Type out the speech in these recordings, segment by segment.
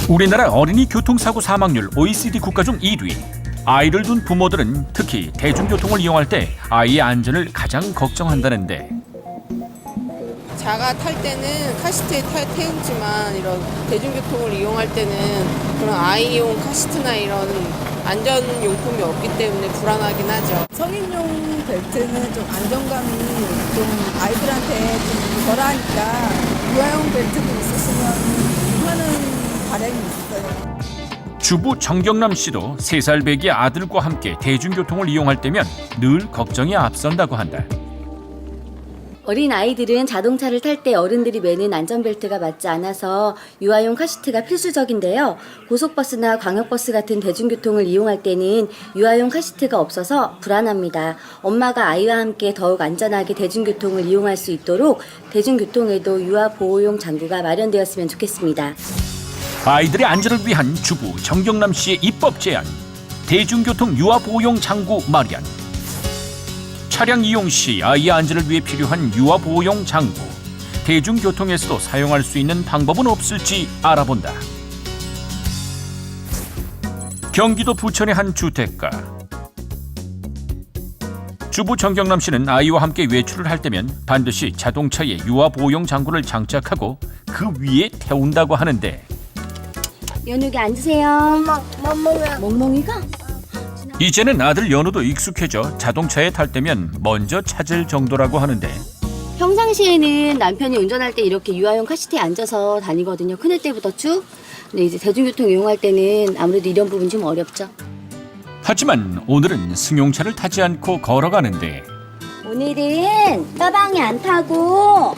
우리나라 어린이 교통사고 사망률 OECD 국가 중 1위. 아이를 둔 부모들은 특히 대중교통을 이용할 때 아이의 안전을 가장 걱정한다는데 자가 탈 때는 카시트에 태우지만 이런 대중교통을 이용할 때는 그런 아이용 카시트나 이런 안전용품이 없기 때문에 불안하긴 하죠. 성인용 벨트는 좀 안정감이 좀 아이들한테 좀 덜하니까 유아용 벨트도 있으시면 하는 바람이 있어요. 주부 정경남 씨도 3살 배기 아들과 함께 대중교통을 이용할 때면 늘 걱정이 앞선다고 한다. 어린 아이들은 자동차를 탈 때 어른들이 매는 안전벨트가 맞지 않아서 유아용 카시트가 필수적인데요. 고속버스나 광역버스 같은 대중교통을 이용할 때는 유아용 카시트가 없어서 불안합니다. 엄마가 아이와 함께 더욱 안전하게 대중교통을 이용할 수 있도록 대중교통에도 유아 보호용 장구가 마련되었으면 좋겠습니다. 아이들의 안전을 위한 주부 정경남 씨의 입법 제안. 대중교통 유아 보호용 장구 마련. 차량 이용 시 아이의 안전을 위해 필요한 유아 보호용 장구. 대중교통에서도 사용할 수 있는 방법은 없을지 알아본다. 경기도 부천의 한 주택가. 주부 정경남 씨는 아이와 함께 외출을 할 때면 반드시 자동차에 유아 보호용 장구를 장착하고 그 위에 태운다고 하는데 연우기 앉으세요. 멍멍이가? 이제는 아들 연우도 익숙해져 자동차에 탈 때면 먼저 찾을 정도라고 하는데 평상시에는 남편이 운전할 때 이렇게 유아용 카시트에 앉아서 다니거든요. 큰애 때부터 쭉. 근데 이제 대중교통 이용할 때는 아무래도 이런 부분이 좀 어렵죠. 하지만 오늘은 승용차를 타지 않고 걸어가는데 오늘은 빠방이 안 타고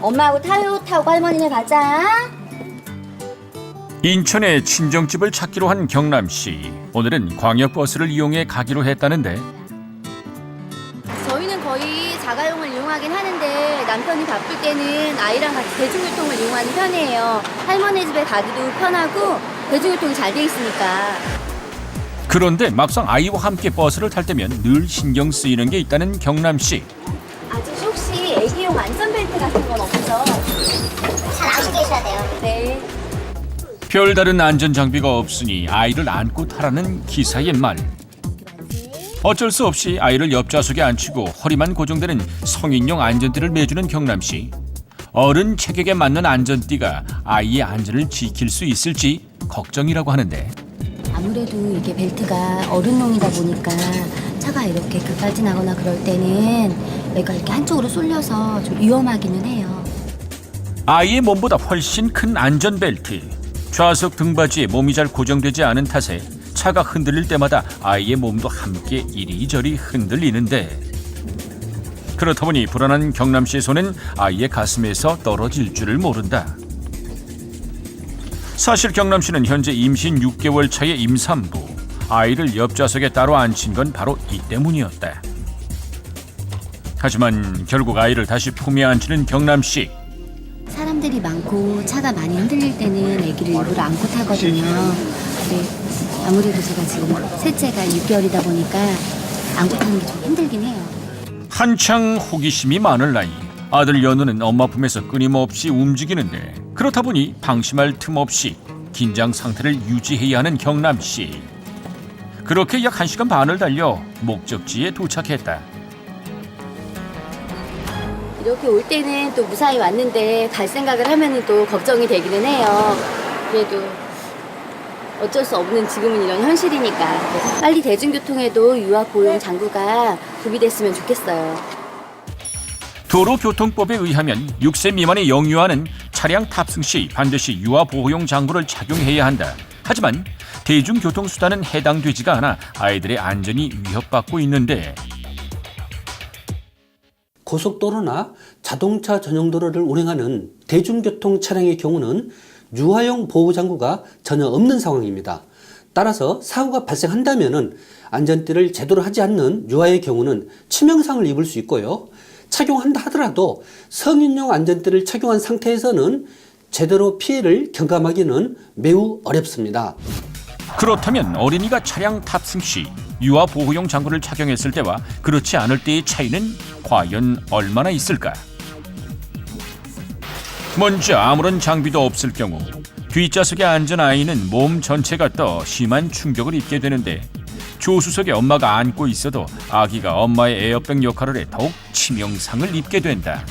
엄마하고 타고 할머니네 가자. 인천에 친정집을 찾기로 한 경남 씨. 오늘은 광역버스를 이용해 가기로 했다는데 저희는 거의 자가용을 이용하긴 하는데 남편이 바쁠 때는 아이랑 같이 대중교통을 이용하는 편이에요. 할머니 집에 가기도 편하고 대중교통이 잘 돼 있으니까. 그런데 막상 아이와 함께 버스를 탈 때면 늘 신경 쓰이는 게 있다는 경남 씨. 아저씨 혹시 애기용 안전벨트 같은 건 없죠? 잘 안고 계셔야 돼요. 네. 별다른 안전장비가 없으니 아이를 안고 타라는 기사의 말. 어쩔 수 없이 아이를 옆좌석에 앉히고 허리만 고정되는 성인용 안전띠를 매주는 경남 씨. 어른 체격에 맞는 안전띠가 아이의 안전을 지킬 수 있을지 걱정이라고 하는데 아무래도 이게 벨트가 어른용이다 보니까 차가 이렇게 급발진하거나 그럴 때는 애가 이렇게 한쪽으로 쏠려서 좀 위험하기는 해요. 아이의 몸보다 훨씬 큰 안전벨트. 좌석 등받이에 몸이 잘 고정되지 않은 탓에 차가 흔들릴 때마다 아이의 몸도 함께 이리저리 흔들리는데 그렇다 보니 불안한 경남 씨의 손은 아이의 가슴에서 떨어질 줄을 모른다. 사실 경남 씨는 현재 임신 6개월 차의 임산부. 아이를 옆좌석에 따로 앉힌 건 바로 이 때문이었다. 하지만 결국 아이를 다시 품에 안치는 경남 씨. 사람들이 많고 차가 많이 흔들릴 때는 아기를 일부러 안고 타거든요. 근데 아무래도 제가 지금 셋째가 6개월이다 보니까 안고 타는 게 좀 힘들긴 해요. 한창 호기심이 많을 나이. 아들 연우는 엄마 품에서 끊임없이 움직이는데 그렇다 보니 방심할 틈 없이 긴장 상태를 유지해야 하는 경남 씨. 그렇게 약 1시간 반을 달려 목적지에 도착했다. 이렇게 올 때는 또 무사히 왔는데 갈 생각을 하면은 또 걱정이 되기는 해요. 그래도 어쩔 수 없는 지금은 이런 현실이니까 그래서 빨리 대중교통에도 유아 보호용 장구가 구비됐으면 좋겠어요. 도로교통법에 의하면 6세 미만의 영유아는 차량 탑승 시 반드시 유아 보호용 장구를 착용해야 한다. 하지만 대중교통수단은 해당되지가 않아 아이들의 안전이 위협받고 있는데 고속도로나 자동차 전용 도로를 운행하는 대중교통 차량의 경우는 유아용 보호장구가 전혀 없는 상황입니다. 따라서 사고가 발생한다면 안전띠를 제대로 하지 않는 유아의 경우는 치명상을 입을 수 있고요. 착용한다 하더라도 성인용 안전띠를 착용한 상태에서는 제대로 피해를 경감하기는 매우 어렵습니다. 그렇다면 어린이가 차량 탑승 시 유아 보호용 장구를 착용했을 때와 그렇지 않을 때의 차이는 과연 얼마나 있을까? 먼저 아무런 장비도 없을 경우 뒷좌석에 앉은 아이는 몸 전체가 떠 심한 충격을 입게 되는데 조수석에 엄마가 안고 있어도 아기가 엄마의 에어백 역할을 해 더욱 치명상을 입게 된다.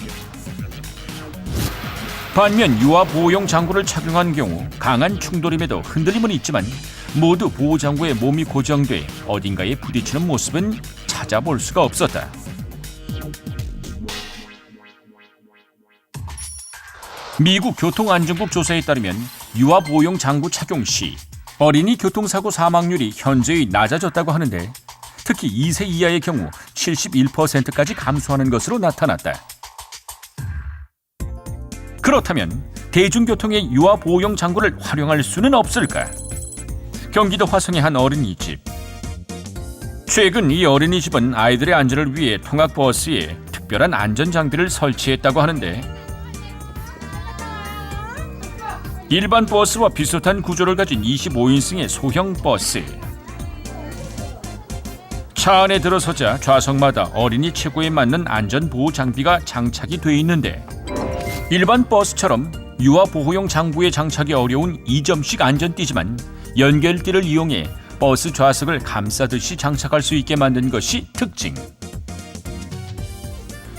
반면 유아 보호용 장구를 착용한 경우 강한 충돌임에도 흔들림은 있지만 모두 보호장구에 몸이 고정돼 어딘가에 부딪히는 모습은 찾아볼 수가 없었다. 미국 교통안전국 조사에 따르면 유아 보호용 장구 착용 시 어린이 교통사고 사망률이 현저히 낮아졌다고 하는데 특히 2세 이하의 경우 71%까지 감소하는 것으로 나타났다. 그렇다면 대중교통의 유아 보호용 장구를 활용할 수는 없을까? 경기도 화성의 한 어린이집. 최근 이 어린이집은 아이들의 안전을 위해 통학버스에 특별한 안전장비를 설치했다고 하는데 일반 버스와 비슷한 구조를 가진 25인승의 소형 버스. 차 안에 들어서자 좌석마다 어린이 체구에 맞는 안전보호 장비가 장착이 돼 있는데 일반 버스처럼 유아 보호용 장구에 장착이 어려운 2점식 안전띠지만 연결띠를 이용해 버스 좌석을 감싸듯이 장착할 수 있게 만든 것이 특징.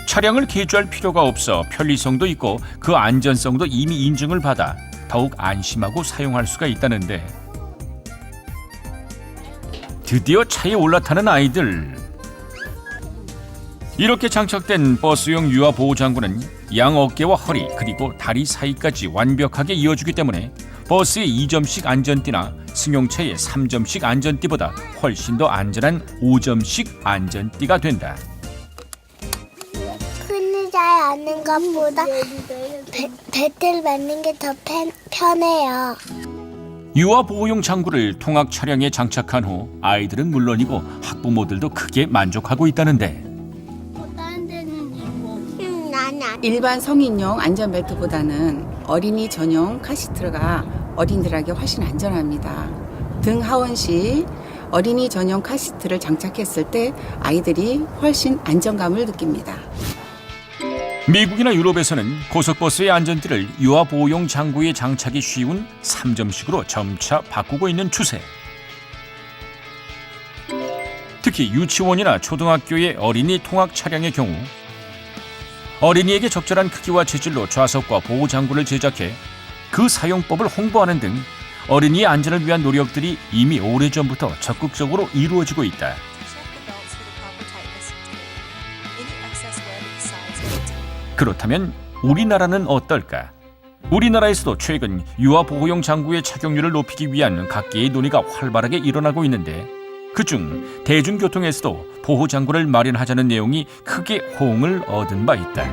차량을 개조할 필요가 없어 편리성도 있고 그 안전성도 이미 인증을 받아 더욱 안심하고 사용할 수가 있다는데 드디어 차에 올라타는 아이들. 이렇게 장착된 버스용 유아 보호 장구는 양 어깨와 허리 그리고 다리 사이까지 완벽하게 이어주기 때문에 버스의 2점식 안전띠나 승용차의 3점식 안전띠보다 훨씬 더 안전한 5점식 안전띠가 된다. 흔히 잘 아는 것보다 벨트를 매는 게 더 편해요. 유아 보호용 장구를 통학 차량에 장착한 후 아이들은 물론이고 학부모들도 크게 만족하고 있다는데 나는 일반 성인용 안전벨트보다는 어린이 전용 카시트가 어린이들에게 훨씬 안전합니다. 등 하원 시 어린이 전용 카시트를 장착했을 때 아이들이 훨씬 안정감을 느낍니다. 미국이나 유럽에서는 고속버스의 안전띠를 유아 보호용 장구에 장착이 쉬운 3점식으로 점차 바꾸고 있는 추세. 특히 유치원이나 초등학교의 어린이 통학 차량의 경우 어린이에게 적절한 크기와 재질로 좌석과 보호 장구를 제작해 그 사용법을 홍보하는 등 어린이의 안전을 위한 노력들이 이미 오래전부터 적극적으로 이루어지고 있다. 그렇다면 우리나라는 어떨까? 우리나라에서도 최근 유아 보호용 장구의 착용률을 높이기 위한 각계의 논의가 활발하게 일어나고 있는데 그중 대중교통에서도 보호 장구를 마련하자는 내용이 크게 호응을 얻은 바 있다.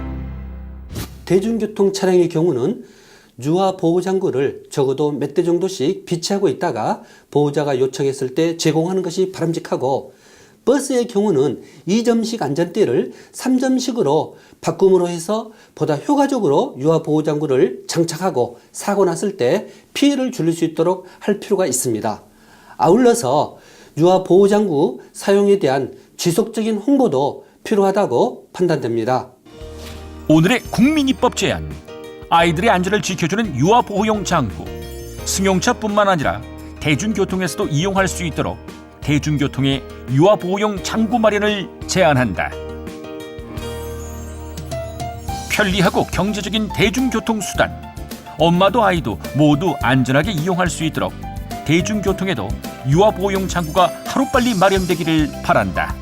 대중교통 차량의 경우는 유아 보호장구를 적어도 몇 대 정도씩 비치하고 있다가 보호자가 요청했을 때 제공하는 것이 바람직하고 버스의 경우는 2점식 안전띠를 3점식으로 바꿈으로 해서 보다 효과적으로 유아 보호장구를 장착하고 사고 났을 때 피해를 줄일 수 있도록 할 필요가 있습니다. 아울러서 유아 보호장구 사용에 대한 지속적인 홍보도 필요하다고 판단됩니다. 오늘의 국민입법 제안. 아이들의 안전을 지켜주는 유아 보호용 장구. 승용차뿐만 아니라 대중교통에서도 이용할 수 있도록 대중교통의 유아 보호용 장구 마련을 제안한다. 편리하고 경제적인 대중교통 수단. 엄마도 아이도 모두 안전하게 이용할 수 있도록 대중교통에도 유아 보호용 장구가 하루빨리 마련되기를 바란다.